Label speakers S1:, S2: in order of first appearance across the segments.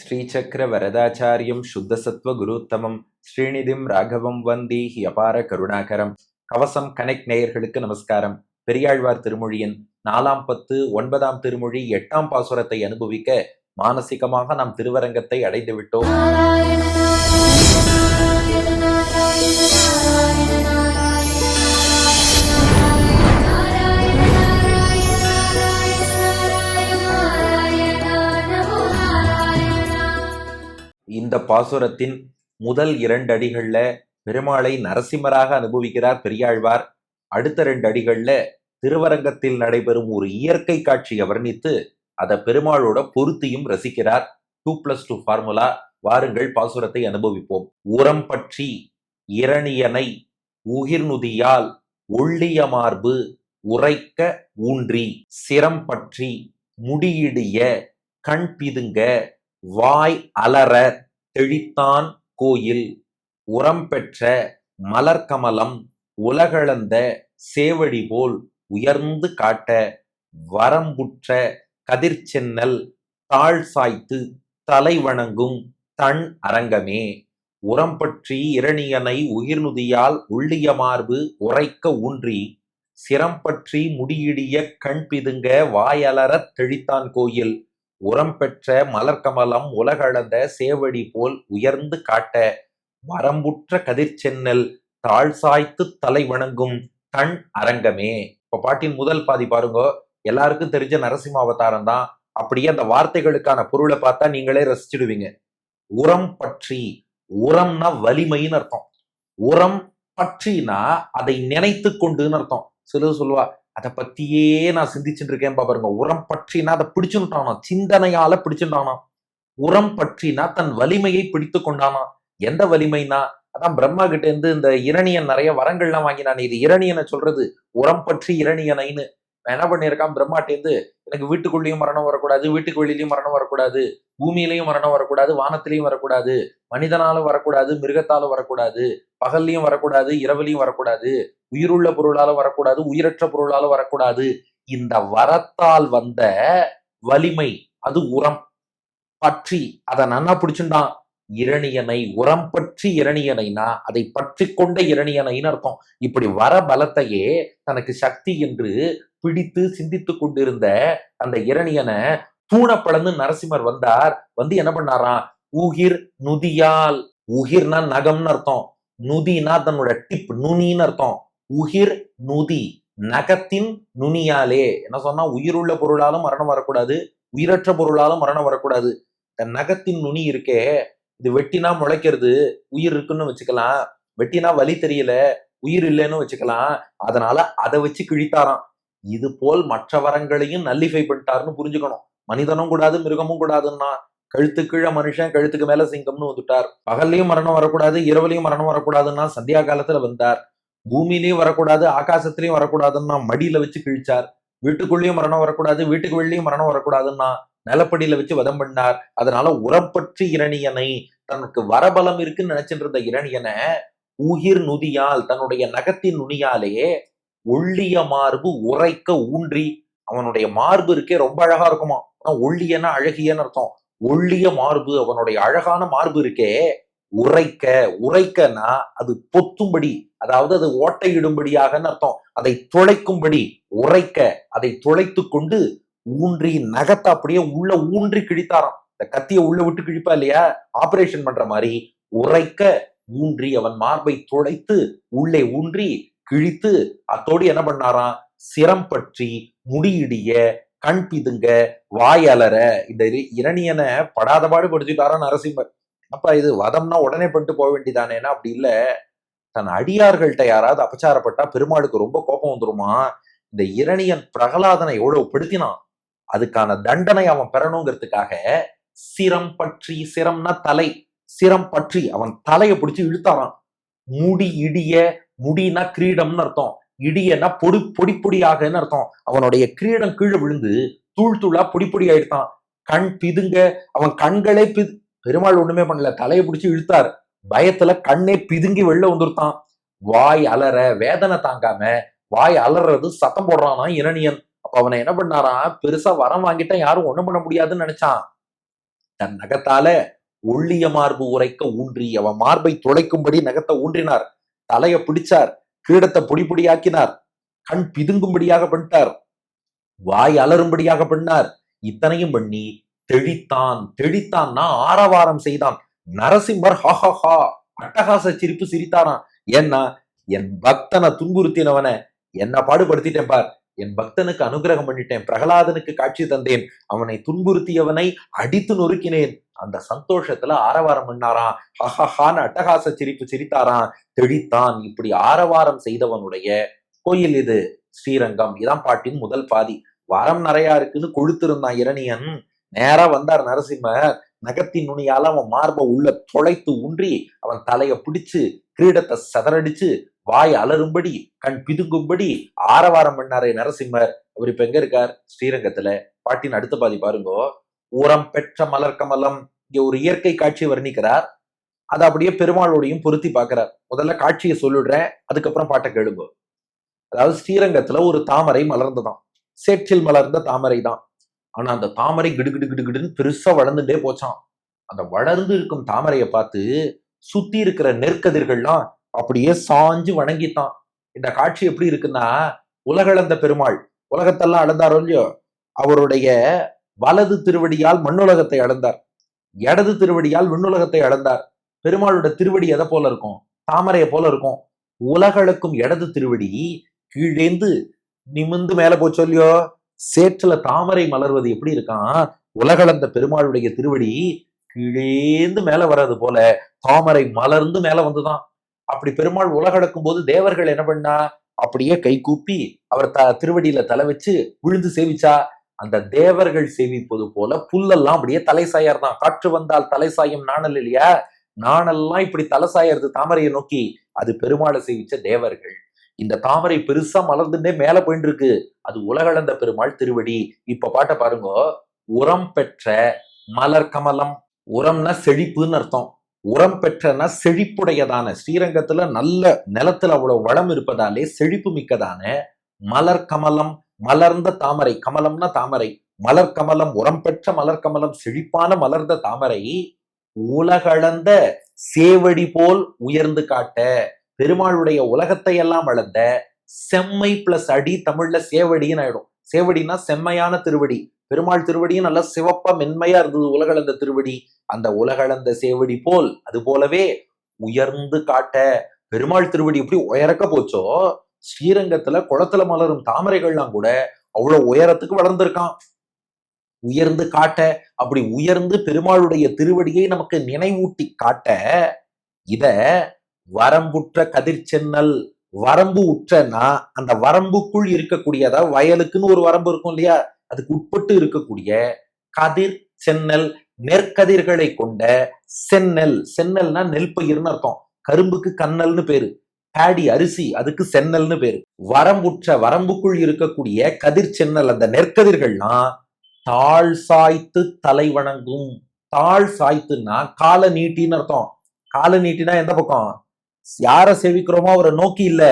S1: ஸ்ரீசக்கர வரதாச்சாரியம் சுத்தசத்வ குருத்தமம் ஸ்ரீநிதிம் ராகவம் வந்தி அபார கருணாகரம். கவசம் கனெக்ட் நேயர்களுக்கு நமஸ்காரம். பெரியாழ்வார் திருமொழியின் 4ஆம் பத்து 9ஆம் திருமொழி 8ஆம் பாசுரத்தை அனுபவிக்க மானசிகமாக நாம் திருவரங்கத்தை அடைந்து விட்டோம். இந்த பாசுரத்தின் முதல் 2 அடிகள்ல பெருமாளை நரசிம்மராக அனுபவிக்கிறார் பெரியாழ்வார். அடுத்த 2 அடிகள்ல திருவரங்கத்தில் நடைபெறும் ஒரு இயற்கை காட்சியை வர்ணித்து அதை பெருமாளோட பொருத்தியும் ரசிக்கிறார். 2+2 ஃபார்முலா. வாருங்கள் பாசுரத்தை அனுபவிப்போம். உரம் பற்றி இரணியனை உகிர்நுதியால் ஒள்ளிய மார்பு உரைக்க ஊன்றி சிரம் பற்றி முடியிடிய கண் பிதுங்க வாய் அலற தெளித்தான் கோயில் உரம் பெற்ற மலர்கமலம் உலகளந்த சேவடி போல் உயர்ந்து காட்ட வரம்புற்ற கதிர்ச்சென்னல் தாழ் சாய்த்து தலை வணங்கும் தன் அரங்கமே. உரம் பற்றி இரணியனை உயிர்நுதியால் உள்ளிய மார்பு உரைக்க ஊன்றி சிரம் பற்றி முடியிடிய கண் பிதுங்க வாயலற தெளித்தான் கோயில் உரம் பெற்ற மலர்கமலம் உலகளந்த சேவடி போல் உயர்ந்து காட்ட வரம்புற்ற கதிர்ச்சென்னல் தாழ் சாய்த்து தலை வணங்கும் தன் அரங்கமே. இப்ப பாட்டின் முதல் பாதி பாருங்க. எல்லாருக்கும் தெரிஞ்ச நரசிம்ம அவதாரம் தான். அப்படியே அந்த வார்த்தைகளுக்கான பொருளை பார்த்தா நீங்களே ரசிச்சிடுவீங்க. உரம் பற்றி, உரம்னா வலிமைன்னு அர்த்தம். உரம் பற்றினா அதை நினைத்து கொண்டுன்னு அர்த்தம். சிலர் சொல்லுவா அதை பத்தியே நான் சிந்திச்சுட்டு இருக்கேன் பாருங்க. உரம் பற்றினா அதை பிடிச்சுட்டானா, சிந்தனையால பிடிச்சுட்டானா. உரம் பற்றினா தன் வலிமையை பிடித்து கொண்டானா. எந்த வலிமைனா அதான் பிரம்மா கிட்ட இருந்து இந்த இரணியன் நிறைய வரங்கள்லாம் வாங்கினான். இது இரணியனை சொல்றது, உரம் பற்றி இரணியனைன்னு. என்ன பண்ணியிருக்கான் பிரம்மாட்டேந்து, எனக்கு வீட்டுக்குள்ளேயும் மரணம் வரக்கூடாது, வீட்டுக்கு வெளியிலையும் மரணம் வரக்கூடாது, பூமியிலையும் மரணம் வரக்கூடாது, வானத்திலையும் வரக்கூடாது, மனிதனாலும் வரக்கூடாது, மிருகத்தாலும் வரக்கூடாது, பகல்லையும் வரக்கூடாது, இரவுலையும் வரக்கூடாது, உயிருள்ள பொருளாலும் வரக்கூடாது, உயிரற்ற பொருளாலும் வரக்கூடாது. இந்த வரத்தால் வந்த வலிமை அது உரம் பற்றி அதை நன்னா பிடிச்சுட்டான். இரணியனை உரம் பற்றி இரணியனைனா அதை பற்றி கொண்ட இரணியனைன்னு அர்த்தம். இப்படி வர பலத்தையே தனக்கு சக்தி என்று பிடித்து சிந்தித்து கொண்டிருந்த அந்த இரணியனை தூணப்படந்து நரசிம்மர் வந்தார். வந்து என்ன பண்ணாராம், உகிர் நுதியால். உகிர்னா நகம்னு அர்த்தம், நுதினா தன்னோட டிப் நுனின்னு அர்த்தம். உகிர் நுதி நகத்தின் நுனியாலே. என்ன சொன்னா, உயிருள்ள பொருளாலும் மரணம் வரக்கூடாது, உயிரற்ற பொருளாலும் மரணம் வரக்கூடாது. இந்த நகத்தின் நுனி இருக்கே, இது வெட்டினா முளைக்கிறது, உயிர் இருக்குன்னு வச்சுக்கலாம், வெட்டினா வலி தெரியல, உயிர் இல்லைன்னு வச்சுக்கலாம். அதனால அதை வச்சு கிழித்தாராம். இது போல் மற்ற வரங்களையும் நல்லிஃபை பண்ணிட்டாருன்னு புரிஞ்சுக்கணும். மனிதனும் கூடாது, மிருகமும் கூடாதுன்னா கழுத்து கீழே மனுஷன், கழுத்துக்கு மேல சிங்கம்னு வந்துட்டார். பகல்லையும் மரணம் வரக்கூடாது, இரவுலையும் மரணம் வரக்கூடாதுன்னா சந்தியா காலத்துல வந்தார். பூமியிலையும் வரக்கூடாது, ஆகாசத்திலையும் வரக்கூடாதுன்னா மடியில வச்சு கிழிச்சார். வீட்டுக்குள்ளேயும் மரணம் வரக்கூடாது, வீட்டுக்கு வெளியும் மரணம் வரக்கூடாதுன்னா நிலப்படியில வச்சு வதம் பண்ணார். அதனால உரப்பற்றி இரணியனை, தனக்கு வரபலம் இருக்குன்னு நினைச்சிட்டு இருந்த இரணியனை உயிர் நுதியால் தன்னுடைய நகத்தின் நுனியாலே ஒள்ளிய மார்பு உரைக்க ஊன்றி. அவனுடைய மார்பு இருக்கே ரொம்ப அழகா இருக்குமா. ஒள்ளியன்னா அழகியன்னு அர்த்தம். ஒள்ளிய மார்பு, அவனுடைய அழகான மார்பு இருக்கே, உரைக்க. உரைக்கனா அது பொத்தும்படி, அதாவது அது ஓட்டையிடும்படியாகன்னு அர்த்தம். அதை துளைக்கும்படி உரைக்க, அதை துளைத்து கொண்டு ஊன்றி நகத்தை அப்படியே உள்ள ஊன்றி கிழித்தாராம். இந்த கத்திய உள்ள விட்டு கிழிப்பா இல்லையா, ஆபரேஷன் பண்ற மாதிரி உரைக்க ஊன்றி அவன் மார்பை துளைத்து உள்ளே ஊன்றி கிழித்து அத்தோடு என்ன பண்ணாராம், சிரம் பற்றி முடியிடிய கண் பிதுங்க வாயலற. இந்த இரணியனை படாத பாடு படுத்திட்டாரா நரசிம்மர். அப்ப இது வதம்னா உடனே பண்ணிட்டு போக வேண்டியதானேன்னா அப்படி இல்ல. தன் அடியார்கள்ட்ட யாராவது அபச்சாரப்பட்டா பெருமாளுக்கு ரொம்ப கோபம் வந்துருமா. இந்த இரணியன் பிரகலாதனை எவ்வளவு படுத்தினான், அதுக்கான தண்டனை அவன் பெறணுங்கிறதுக்காக சிரம் பற்றி, சிரம்னா தலை, சிரம் பற்றி அவன் தலையை பிடிச்சு இழுத்தாரான். முடி இடிய, முடினா கிரீடம்னு அர்த்தம், இடியனா பொடி பொடி பொடியாகன்னு அர்த்தம். அவனுடைய கிரீடம் கீழே விழுந்து தூள் தூளா பொடி பொடி ஆயிடுத்தான். கண் பிதுங்க, அவன் கண்களே பெருமாள் ஒண்ணுமே பண்ணல, தலையை பிடிச்சு இழுத்தார். பயத்துல கண்ணே பிதுங்கி வெளில வந்துருத்தான். வாய் அலற, வேதனை தாங்காம வாய் அலறது, சத்தம் போடுறானா இரணியன். அப்ப அவனை என்ன பண்ணாராம், பெருசா வரம் வாங்கிட்டா யாரும் ஒண்ணும் பண்ண முடியாதுன்னு நினைச்சான். தன் நகத்தால ஒள்ளிய மார்பு உரைக்க ஊன்றி அவன் மார்பை துளைக்கும்படி நகத்தை ஊன்றினார். தலைய பிடிச்சார், கிரீடத்தை பொடி பொடியாக்கினார், கண் பிதுங்கும்படியாக பண்ணிட்டார், வாய் அலறும்படியாக பண்ணார். இத்தனையும் பண்ணி தெளித்தான். தெளித்தான்னா ஆரவாரம் செய்தான். நரசிம்மர் ஹஹஹா அட்டகாச சிரிப்பு சிரித்தாராம். ஏன்னா, என் பக்தனை துன்புறுத்தினவன என்ன பாடுபடுத்திட்டேன் பார், என் பக்தனுக்கு அனுகிரகம் பண்ணிட்டேன், பிரகலாதனுக்கு காட்சி தந்தேன், அவனை துன்புறுத்தியவனை அடித்து நொறுக்கினேன். அந்த சந்தோஷத்துல ஆரவாரம் பண்ணாராம். ஹஹஹான்னு அட்டகாச சிரிப்பு சிரித்தாராம். தெளித்தான். இப்படி ஆரவாரம் செய்தவனுடைய கோயில் இது ஸ்ரீரங்கம். இதான் பாட்டின் முதல் பாதி. வரம் நிறையா இருக்குன்னு கொழுத்திருந்தான் இரணியன். நேரா வந்தார் நரசிம்மர். நகத்தின் நுனியால அவன் மார்பை உள்ள தொலைத்து ஊன்றி அவன் தலைய பிடிச்சு கிரீடத்தை சதறடிச்சு வாய் அலறும்படி கண் பிதுங்கும்படி ஆரவாரம் பண்ணாரே நரசிம்மர். அவர் இப்ப எங்க இருக்கார்? ஸ்ரீரங்கத்துல. பாட்டின் அடுத்த பாதி பாருங்கோ. உரம் பெற்ற மலர் கமலம். இங்க ஒரு இயற்கை காட்சியை வர்ணிக்கிறார். அதை அப்படியே பெருமாளோடையும் பொருத்தி பார்க்கிறார். முதல்ல காட்சியை சொல்லிடுறேன், அதுக்கப்புறம் பாட்டை கேளுங்கோ. அதாவது ஸ்ரீரங்கத்துல ஒரு தாமரை மலர்ந்ததான். சேற்றில் மலர்ந்த தாமரை தான். ஆனா அந்த தாமரை கிடுகிடு கிடுகிடுன்னு பெருசா வளர்ந்துட்டே போச்சான். அந்த வளர்ந்து இருக்கும் தாமரையை பார்த்து சுத்தி இருக்கிற நெற்கதிர்கள்லாம் அப்படியே சாஞ்சு வணங்கித்தான். இந்த காட்சி எப்படி இருக்குன்னா, உலகளந்த பெருமாள் உலகத்தெல்லாம் அளந்தாரோ இல்லையோ, அவருடைய வலது திருவடியால் மண்ணுலகத்தை அளந்தார், இடது திருவடியால் விண்ணுலகத்தை அளந்தார். பெருமாளோட திருவடி எதை போல இருக்கும்? தாமரையை போல இருக்கும். உலகளுக்கும் இடது திருவடி கீழேந்து நிமிந்து மேல போச்சோ இல்லையோ, சேற்றுல தாமரை மலர்வது எப்படி இருக்கான்? உலகளந்த பெருமாளுடைய திருவடி கீழேந்து மேல வர்றது போல தாமரை மலர்ந்து மேல வந்துதான். அப்படி பெருமாள் உலகளக்கும் போது தேவர்கள் என்ன பண்ணா, அப்படியே கை கூப்பி அவர் திருவடியில தலை வச்சு விழுந்து சேவிச்சா. அந்த தேவர்கள் சேவிப்பது போல புல்லெல்லாம் அப்படியே தலை சாயர்தான். காற்று வந்தால் தலை சாயும் நாணல் இல்லையா, நாணல்லாம் இப்படி தலை சாயறது தாமரையை நோக்கி. அது பெருமாளை சேவிச்ச தேவர்கள். இந்த தாமரை பெருசா மலர்ந்துட்டே மேல போயிட்டு இருக்கு. அது உலகளந்த பெருமாள் திருவடி. இப்ப பாட்ட பாருங்க. உரம் பெற்ற மலர் கமலம். உரம்னா செழிப்புன்னு அர்த்தம். உரம் பெற்றனா செழிப்புடையதான, ஸ்ரீரங்கத்துல நல்ல நிலத்துல அவ்வளவு வளம் இருப்பதாலே செழிப்பு மிக்கதான மலர் கமலம். மலர்ந்த தாமரை. கமலம்னா தாமரை. மலர் கமலம், உரம் பெற்ற மலர் கமலம், செழிப்பான மலர்ந்த தாமரை உலகளந்த சேவடி போல் உயர்ந்து காட்ட. பெருமாளுடைய உலகத்தை எல்லாம் வளர்ந்த செம்மை பிளஸ் அடி, தமிழ்ல சேவடின்னு ஆயிடும். சேவடினா செம்மையான திருவடி. பெருமாள் திருவடியும் நல்லா சிவப்பா மென்மையா இருந்தது உலகளந்த திருவடி. அந்த உலகளந்த சேவடி போல் அது போலவே உயர்ந்து காட்ட. பெருமாள் திருவடி எப்படி உயரக்க போச்சோ, ஸ்ரீரங்கத்துல குளத்துல மலரும் தாமரைகள்லாம் கூட அவ்வளவு உயரத்துக்கு வளர்ந்திருக்கான். உயர்ந்து காட்ட. அப்படி உயர்ந்து பெருமாளுடைய திருவடியை நமக்கு நினைவூட்டி காட்ட. இத வரம்புற்ற கதிர்ச்சென்னல். வரம்பு உற்றனா அந்த வரம்புக்குள் இருக்கக்கூடிய, அதாவது வயலுக்குன்னு ஒரு வரம்பு இருக்கும் இல்லையா, அதுக்கு உட்பட்டு இருக்கக்கூடிய கதிர் சென்னல், நெற்கதிர்களை கொண்ட சென்னல். சென்னல்னா நெல் பயிர்னு அர்த்தம். கரும்புக்கு கண்ணல்னு பேரு, பேடி அரிசி, அதுக்கு சென்னல்னு பேரு. வரம்புற்ற, வரம்புக்குள் இருக்கக்கூடிய கதிர் சென்னல், அந்த நெற்கதிர்கள்லாம் தாழ் சாய்த்து தலை வணங்கும். தாழ் சாய்த்துன்னா காலை நீட்டின்னு அர்த்தம். காலை நீட்டினா எந்த பக்கம்? யார சேவிக்கிறோமோ அவரை நோக்கி இல்ல,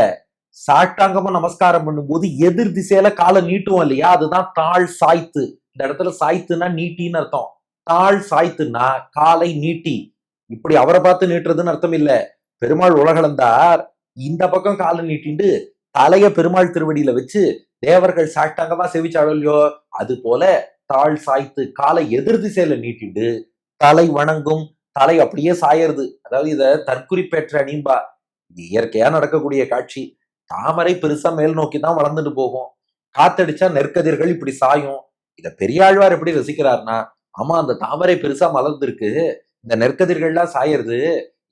S1: சாட்டாங்கமா நமஸ்காரம் பண்ணும்போது எதிர் திசையில காலை நீட்டுவோம் இல்லையா, அதுதான் தாழ் சாய்த்து. இந்த இடத்துல சாய்த்துனா நீட்டின்னு அர்த்தம். தாழ் சாய்த்துனா காலை நீட்டி. இப்படி அவரை பார்த்து நீட்டுறதுன்னு அர்த்தம் இல்ல. பெருமாள் உலகளந்தார், இந்த பக்கம் காலை நீட்டிண்டு தலைய பெருமாள் திருவடியில வச்சு தேவர்கள் சாட்டாங்கமா சேவிச்சாளோ இல்லையோ, அது போல தாழ் சாய்த்து காலை எதிர் திசையில நீட்டிண்டு தலை வணங்கும். தலை அப்படியே சாயறது. அதாவது இத தற்குறிப்பேற்ற அணிம்பா. இது இயற்கையா நடக்கக்கூடிய காட்சி. தாமரை பெருசா மேல் நோக்கி தான் வளர்ந்துட்டு போகும். காத்தடிச்சா நெற்கதிர்கள் இப்படி சாயும். இத பெரியாழ்வார் எப்படி ரசிக்கிறார்னா, ஆமா அந்த தாமரை பெருசா மலர்ந்திருக்கு, இந்த நெற்கதிர்கள்லாம் சாயறது,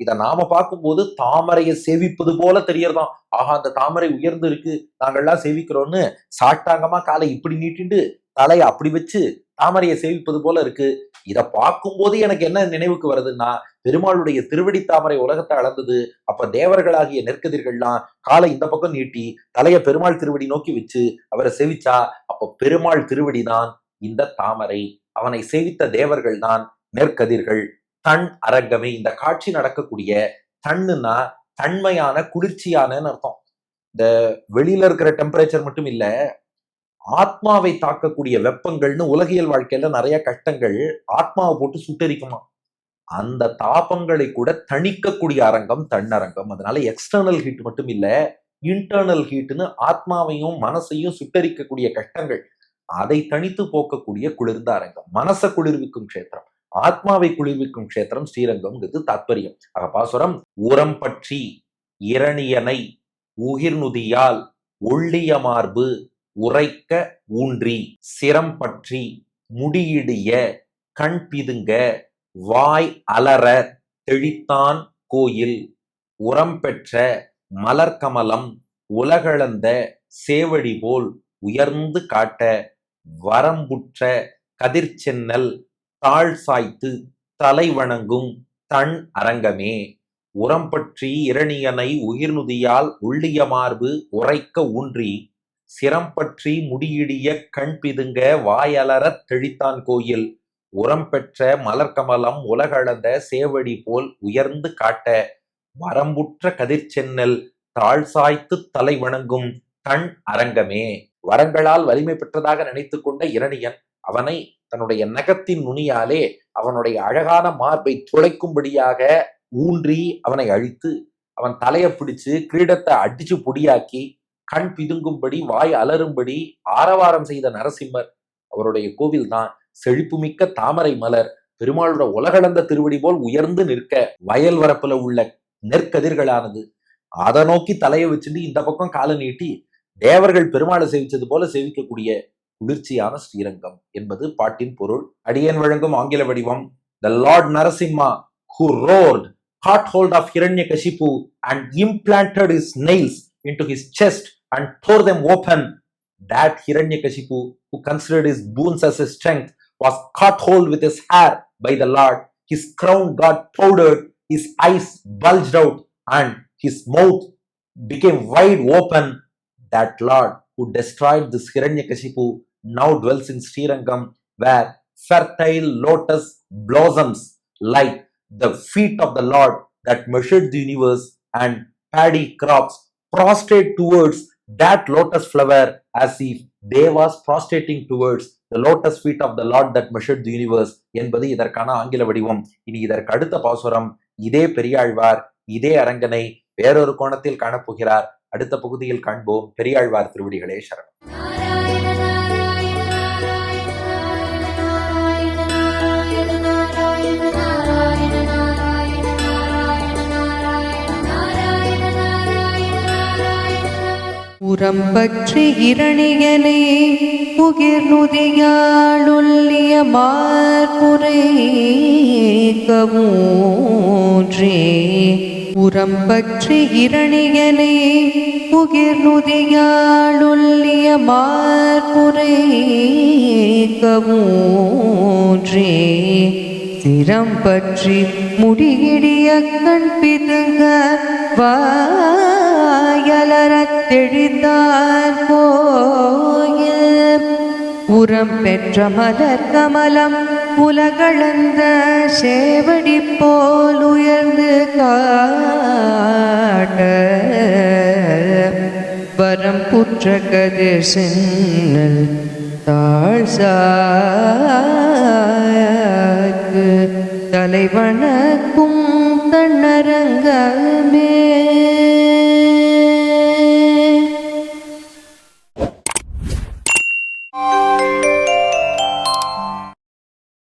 S1: இத நாம பார்க்கும்போது தாமரையை சேவிப்பது போல தெரியறதாம். ஆஹா அந்த தாமரை உயர்ந்து இருக்கு, நாங்கள்லாம் சேவிக்கிறோம்னு சாட்டாங்கமா காலை இப்படி நீட்டிண்டு தலையை அப்படி வச்சு தாமரையை சேவிப்பது போல இருக்கு. இத பார்க்கும்போது எனக்கு என்ன நினைவுக்கு வருதுன்னா, பெருமாளுடைய திருவடி தாமரை உலகத்தை அளந்தது. அப்ப தேவர்களாகிய நெற்கதிர்கள்லாம் காலை இந்த பக்கம் நீட்டி தலைய பெருமாள் திருவடி நோக்கி வச்சு அவரை சேவிச்சா. அப்ப பெருமாள் திருவடி தான் இந்த தாமரை. அவனை சேவித்த தேவர்கள் தான் நெற்கதிர்கள். தன் அரங்கமே. இந்த காட்சி நடக்கக்கூடிய தன்னுனா தன்மையான, குளிர்ச்சியான அர்த்தம். இந்த வெளியில இருக்கிற டெம்பரேச்சர் மட்டும் இல்ல, ஆத்மாவை தாக்கக்கூடிய வெப்பங்கள்னு உலகியல் வாழ்க்கையில நிறைய கஷ்டங்கள் ஆத்மாவை போட்டு சுட்டரிக்குமா. அந்த தாபங்களை கூட தணிக்கக்கூடிய அரங்கம் தன்னரங்கம். அதனால எக்ஸ்டர்னல் ஹீட் மட்டும் இல்ல, இன்டர்னல் ஹீட்னு ஆத்மாவையும் மனசையும் சுட்டரிக்கக்கூடிய கஷ்டங்கள் அதை தனித்து போக்கக்கூடிய குளிர்ந்த அரங்கம். மனசை குளிர்விக்கும் கஷேத்திரம், ஆத்மாவை குளிர்விக்கும் கஷேத்திரம் ஸ்ரீரங்கம்ங்கிறது தாத்பரியம். பாசுரம் உரம் பற்றி இரணியனை உகிர்நுதியால் ஒள்ளிய மார்பு உரைக்க ஊன்றி சிரம் பற்றி முடியிடிய கண் பிதுங்க வாய் அலற தெளித்தான் கோயில் உரம் பெற்ற மலர்கமலம் உலகளந்த சேவடி போல் உயர்ந்து காட்ட வரம்புற்ற கதிர்ச்சென்னல் தாழ் சாய்த்து தலை வணங்கும் தன் அரங்கமே. உரம் பற்றி இரணியனை உயிர்நுதியால் உள்ளிய மார்பு உரைக்க ஊன்றி சிரம் பற்றி முடியிடிய கண் பிதுங்க வாயலற தெளித்தான் கோயில் உரம் பெற்ற மலர்கமலம் உலகளந்த சேவடி போல் உயர்ந்து காட்ட வரம்புற்ற கதிர்ச்சென்னல் தாழ் சாய்த்து தலை வணங்கும் தன் அரங்கமே. வரங்களால் வலிமை பெற்றதாக நினைத்து கொண்ட இரணியன் அவனை தன்னுடைய நகத்தின் நுனியாலே அவனுடைய அழகான மார்பை துளைக்கும்படியாக ஊன்றி அவனை அழித்து அவன் தலையை பிடிச்சு கிரீடத்தை அடிச்சு பொடியாக்கி கண் பிதுங்கும்படி வாய் அலரும்படி ஆரவாரம் செய்த நரசிம்மர். அவருடைய கோவில் தான் செழிப்புமிக்க தாமரை மலர் பெருமாளோட உலகளந்த திருவடி போல் உயர்ந்து நிற்க வயல் வரப்புல உள்ள நெற்கதிர்களானது. அதை நோக்கி தலையை வச்சுட்டு இந்த பக்கம் காலை நீட்டி தேவர்கள் பெருமாளை சேவிச்சது போல சேவிக்கக்கூடிய குளிர்ச்சியான ஸ்ரீரங்கம் என்பது பாட்டின் பொருள். அடியன் வழங்கும் ஆங்கில வடிவம். The Lord Narasimha who roared caught hold of Hiranyakashipu and implanted his nails into his chest and tore them open. That Hiranyakashipu who considered his boons as his strength was caught hold with his hair by the Lord. His crown got powdered, his eyes bulged out and his mouth became wide open. That Lord who destroyed this Hiranyakashipu now dwells in Srirangam, where fertile lotus blossoms like the feet of the Lord that measured the universe, and paddy crops prostrate towards that lotus flower as if they was prostrating towards the lotus feet of the Lord that measured the universe என்பது இதற்கான ஆங்கில வடிவம். இனி இதற்கு அடுத்த பாசுரம் இதே பெரியாழ்வார் இதே அரங்கனை வேறொரு கோணத்தில் காணப்போகிறார். அடுத்த பகுதியில் காண்போம். பெரியாழ்வார் திருவடிகளே சரணம்.
S2: உரம் பற்றி இரணியனை உகிர்நுதியாளுள்ளிய மார்புரை கவூன்றே. உரம் பற்றி இரணியனை உகிர்நுதியாளுள்ளிய மார்புரை கவூன்றே. சிரம் பற்றி முடியிடிய கண் பிதுங்க வாயலறத் தெளித்தார் கோயில் உரம் பெற்ற மலர் கமலம் உலகளந்த சேவடி போல் உயர்ந்து காட்ட வரம் புற்ற கதிர் சென்னல் தாழ் சாய்த்து தலை வணக்கும் தன்னரங்கமே.